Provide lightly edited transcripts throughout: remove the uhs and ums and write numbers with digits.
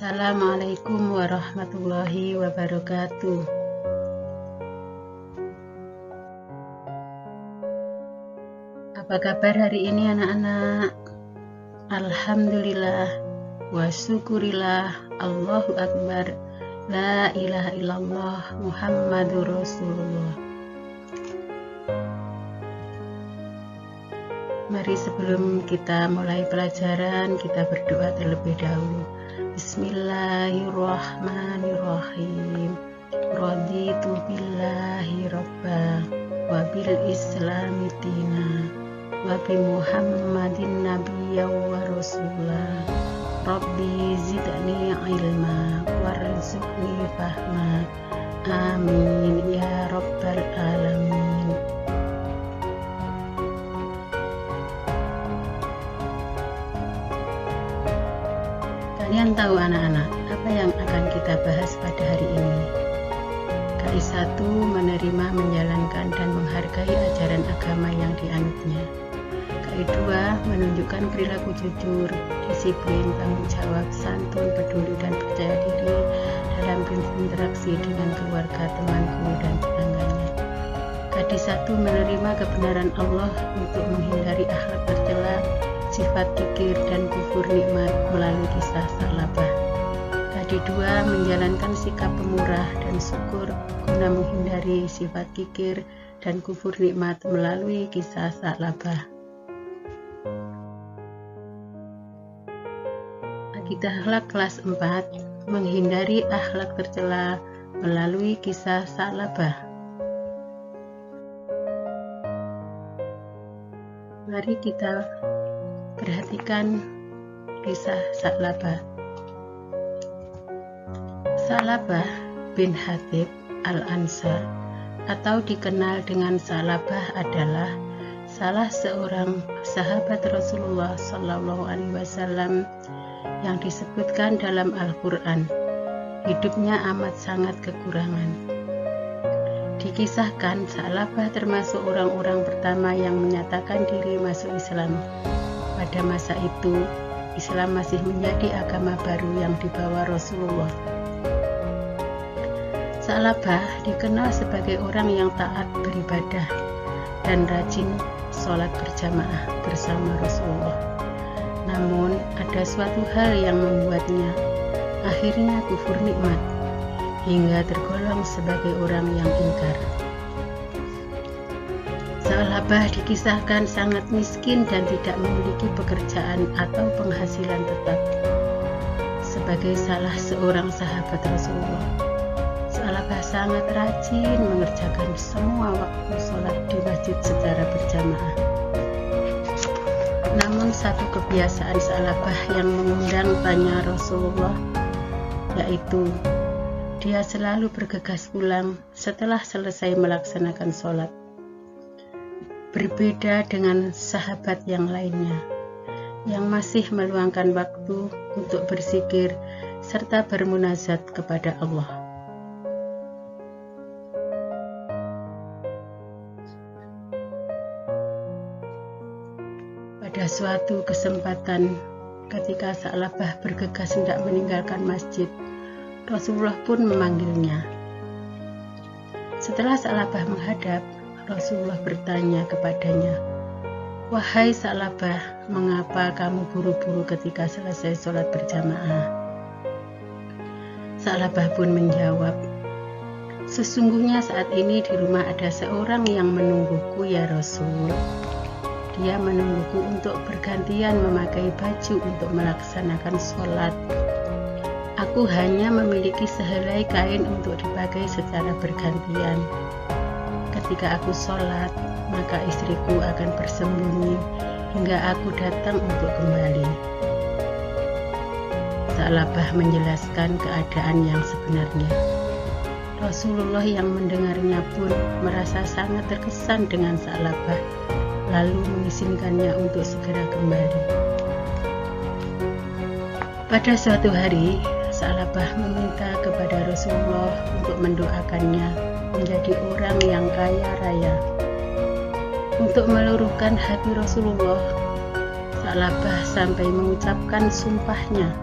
Assalamualaikum warahmatullahi wabarakatuh. Apa kabar hari ini anak-anak? Alhamdulillah wa syukurillah, Allahu Akbar, la ilaha illallah, Muhammadur Rasulullah. Mari sebelum kita mulai pelajaran, kita berdoa terlebih dahulu. Bismillahirrahmanirrahim. Raditu billahi rabba wa bil islami dina wa bi Muhammadin nabiyya wa rasulah. Rabbi zidni ilma warzuqni fahma. Amin ya rabbal alamin. Kalian tahu anak-anak, apa yang akan kita bahas pada hari ini? KI1 menerima, menjalankan, dan menghargai ajaran agama yang dianutnya. KI2 menunjukkan perilaku jujur, disiplin, tanggung jawab, santun, peduli, dan percaya diri dalam berinteraksi dengan keluarga, teman, guru, dan tetangganya. KD1 menerima kebenaran Allah untuk menghindari akhlak tercela, sifat kikir dan kufur nikmat melalui kisah Sa'labah. KD2 menjalankan sikap pemurah dan syukur guna menghindari sifat kikir dan kufur nikmat melalui kisah Sa'labah. Akidah akhlak kelas 4 menghindari akhlak tercela melalui kisah Sa'labah. Mari kita perhatikan kisah Sa'labah. Sa'labah bin Hatib al-Ansar atau dikenal dengan Sa'labah adalah salah seorang sahabat Rasulullah SAW yang disebutkan dalam Al-Quran. Hidupnya amat sangat kekurangan. Dikisahkan Sa'labah termasuk orang-orang pertama yang menyatakan diri masuk Islam. Pada masa itu, Islam masih menjadi agama baru yang dibawa Rasulullah. Sa'labah dikenal sebagai orang yang taat beribadah dan rajin sholat berjamaah bersama Rasulullah. Namun, ada suatu hal yang membuatnya akhirnya kufur nikmat, hingga tergolong sebagai orang yang ingkar. Sa'labah dikisahkan sangat miskin dan tidak memiliki pekerjaan atau penghasilan tetap. Sebagai salah seorang sahabat Rasulullah, Sa'labah sangat rajin mengerjakan semua waktu sholat di masjid secara berjamaah. Namun satu kebiasaan Sa'labah yang mengundang tanya Rasulullah, yaitu dia selalu bergegas pulang setelah selesai melaksanakan sholat. Berbeda dengan sahabat yang lainnya yang masih meluangkan waktu untuk berzikir serta bermunajat kepada Allah. Pada suatu kesempatan ketika Sa'labah bergegas hendak meninggalkan masjid, Rasulullah pun memanggilnya. Setelah Sa'labah menghadap, Rasulullah bertanya kepadanya, "Wahai Sa'labah, mengapa kamu buru-buru ketika selesai sholat berjamaah?" Sa'labah pun menjawab, "Sesungguhnya saat ini di rumah ada seorang yang menungguku ya Rasul. Dia menungguku untuk bergantian memakai baju untuk melaksanakan sholat. Aku hanya memiliki sehelai kain untuk dipakai secara bergantian. Ketika aku sholat, maka istriku akan bersembunyi hingga aku datang untuk kembali." Sa'labah menjelaskan keadaan yang sebenarnya. Rasulullah yang mendengarnya pun merasa sangat terkesan dengan Sa'labah, lalu mengizinkannya untuk segera kembali. Pada suatu hari, Sa'labah meminta kepada Rasulullah untuk mendoakannya menjadi orang yang kaya raya. Untuk meluruhkan hati Rasulullah, Sa'labah sampai mengucapkan sumpahnya,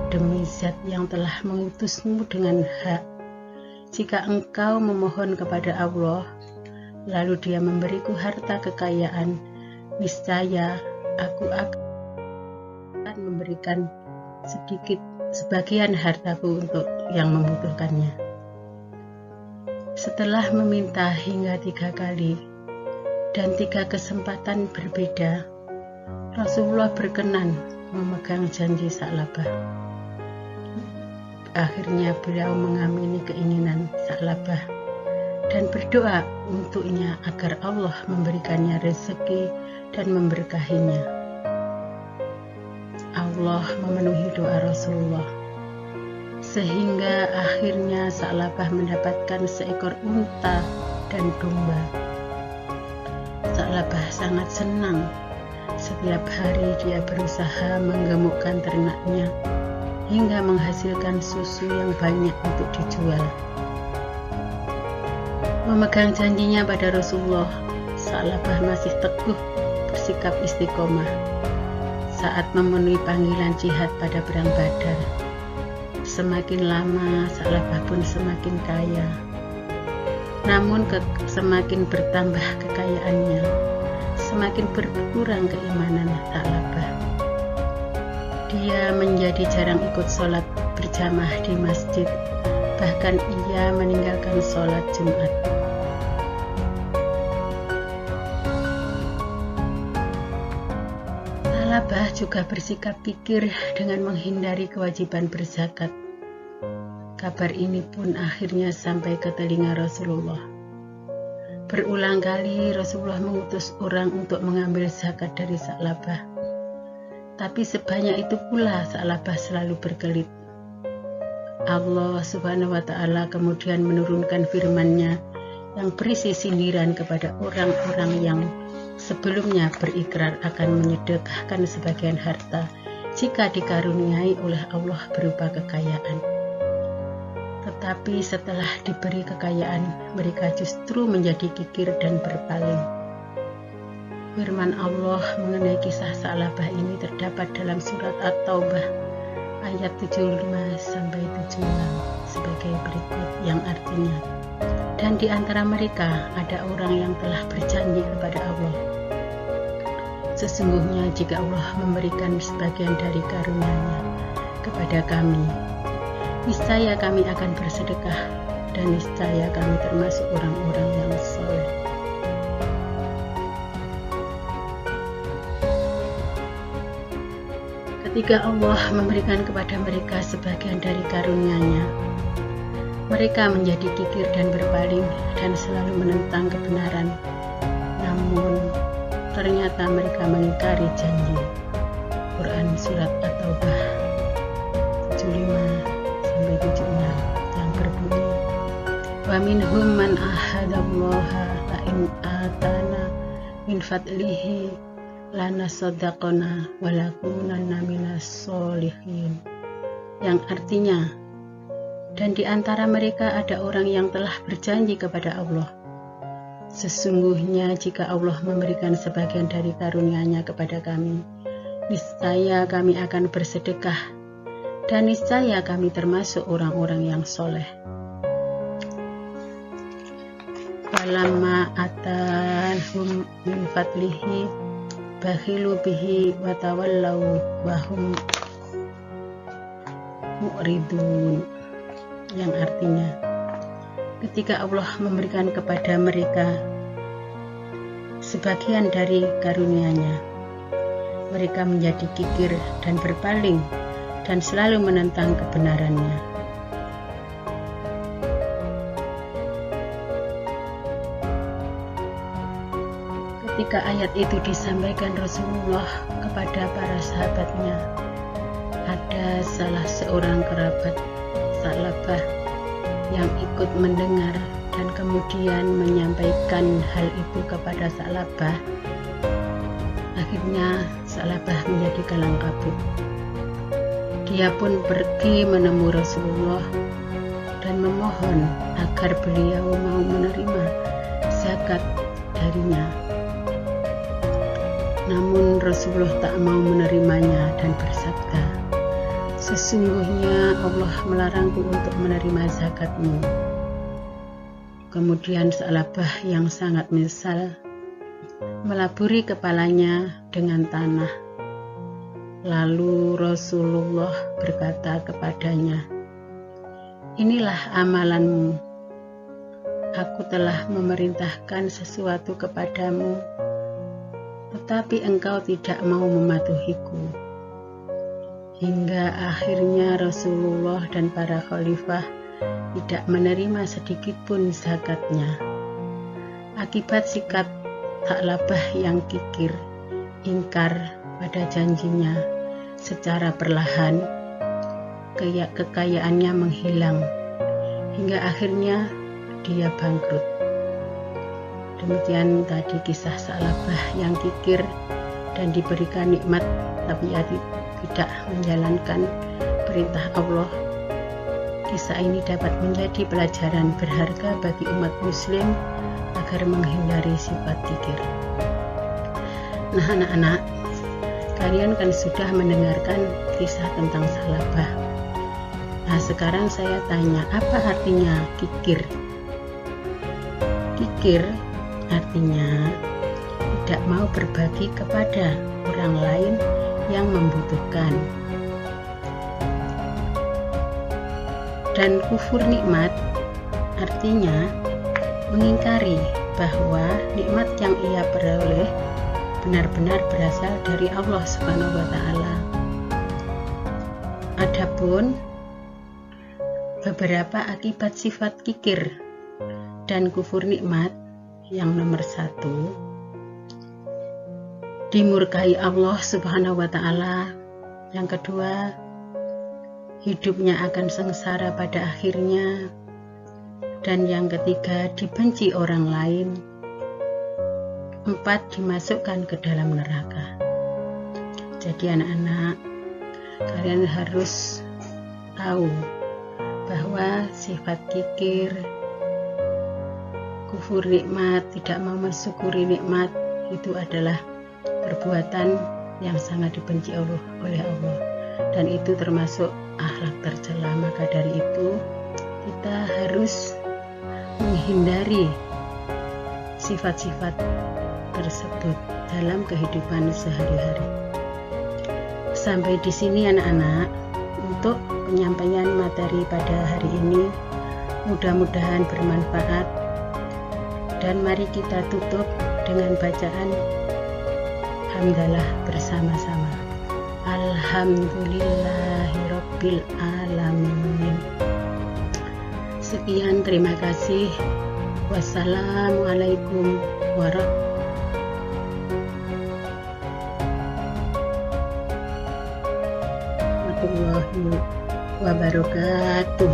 demi zat yang telah mengutusmu dengan hak, jika engkau memohon kepada Allah, lalu Dia memberiku harta kekayaan, niscaya aku akan memberikan sebagian hartaku untuk yang membutuhkannya. Setelah meminta hingga 3 kali dan 3 kesempatan berbeda, Rasulullah berkenan memegang janji Sa'labah. Akhirnya beliau mengamini keinginan Sa'labah dan berdoa untuknya agar Allah memberikannya rezeki dan memberkahinya. Allah memenuhi doa Rasulullah, sehingga akhirnya Sa'labah mendapatkan seekor unta dan domba. Sa'labah sangat senang. Setiap hari dia berusaha menggemukkan ternaknya hingga menghasilkan susu yang banyak untuk dijual. Memegang janjinya pada Rasulullah, Sa'labah masih teguh bersikap istiqomah saat memenuhi panggilan jihad pada perang Badar. Semakin lama Sa'labah pun semakin kaya. Namun semakin bertambah kekayaannya, semakin berkurang keimanan Sa'labah. Dia menjadi jarang ikut sholat berjamaah di masjid, bahkan ia meninggalkan sholat Jumat. Sa'labah juga bersikap pikir dengan menghindari kewajiban berzakat. Kabar ini pun akhirnya sampai ke telinga Rasulullah. Berulang kali Rasulullah mengutus orang untuk mengambil zakat dari Sa'labah. Tapi sebanyak itu pula Sa'labah selalu berkelit. Allah Subhanahu wa Ta'ala kemudian menurunkan firman-Nya yang berisi sindiran kepada orang-orang yang sebelumnya berikrar akan menyedekahkan sebagian harta jika dikaruniai oleh Allah berupa kekayaan. Tetapi setelah diberi kekayaan, mereka justru menjadi kikir dan berpaling. Firman Allah mengenai kisah Sa'labah ini terdapat dalam surat At-Taubah ayat 75-76 sebagai berikut, yang artinya, dan di antara mereka ada orang yang telah berjanji kepada Allah, sesungguhnya jika Allah memberikan sebagian dari karunia-Nya kepada kami, niscaya kami akan bersedekah, dan niscaya kami termasuk orang-orang yang soleh. Ketika Allah memberikan kepada mereka sebagian dari karunia-Nya, mereka menjadi kikir dan berpaling dan selalu menentang kebenaran. Namun ternyata mereka mengingkari janji. Quran Surat At-Taubah 75-76 yang berbunyi, wa minhum man ahadallaha la in atana min fadlihi lanasaddaqna wa lakunanna minas sholihin, yang artinya, dan di antara mereka ada orang yang telah berjanji kepada Allah, sesungguhnya jika Allah memberikan sebagian dari karunia-Nya kepada kami, niscaya kami akan bersedekah, dan niscaya kami termasuk orang-orang yang soleh. Falamma atanhum min fadlihi bakhilu bihi wa tawallaw wa hum mu'ridun, yang artinya, ketika Allah memberikan kepada mereka sebagian dari karunia-Nya, mereka menjadi kikir dan berpaling dan selalu menentang kebenaran-Nya. Ketika ayat itu disampaikan Rasulullah kepada para sahabatnya, ada salah seorang kerabat Sa'labah yang ikut mendengar dan kemudian menyampaikan hal itu kepada Sa'labah. Akhirnya Sa'labah menjadi kalang kabut. Dia pun pergi menemui Rasulullah dan memohon agar beliau mau menerima zakat darinya. Namun Rasulullah tak mau menerimanya dan bersabda, Sesungguhnya Allah melarangku untuk menerima zakatmu. Kemudian Sa'labah yang sangat menyesal melaburi kepalanya dengan tanah. Lalu Rasulullah berkata kepadanya, "Inilah amalanmu. Aku telah memerintahkan sesuatu kepadamu, tetapi engkau tidak mau mematuhiku." Hingga akhirnya Rasulullah dan para khalifah tidak menerima sedikit pun zakatnya. Akibat sikap Sa'labah yang kikir, ingkar pada janjinya, secara perlahan kekayaannya menghilang, hingga akhirnya dia bangkrut. Demikian tadi kisah Sa'labah yang kikir dan diberikan nikmat tapi tidak menjalankan perintah Allah. Kisah ini dapat menjadi pelajaran berharga bagi umat muslim agar menghindari sifat kikir. Nah anak-anak, kalian kan sudah mendengarkan kisah tentang Sa'labah. Nah sekarang saya tanya, apa artinya kikir? Kikir artinya tidak mau berbagi kepada orang lain yang membutuhkan. Dan kufur nikmat artinya mengingkari bahwa nikmat yang ia peroleh benar-benar berasal dari Allah Subhanahu wa Ta'ala. Adapun beberapa akibat sifat kikir dan kufur nikmat, yang nomor 1, dimurkai Allah Subhanahu wa Ta'ala. Yang kedua, hidupnya akan sengsara pada akhirnya. Dan yang ketiga, dibenci orang lain. 4, dimasukkan ke dalam neraka. Jadi anak-anak, kalian harus tahu bahwa sifat kikir, kufur nikmat, tidak mau mensyukuri nikmat, itu adalah perbuatan yang sangat dibenci oleh Allah, dan itu termasuk akhlak tercela. Maka dari itu kita harus menghindari sifat-sifat tersebut dalam kehidupan sehari-hari. Sampai di sini anak-anak untuk penyampaian materi pada hari ini, mudah-mudahan bermanfaat. Dan mari kita tutup dengan bacaan hamdalah bersama-sama. Alhamdulillahirabbil alamin. Sekian, terima kasih. Wassalamualaikum warahmatullahi wabarakatuh.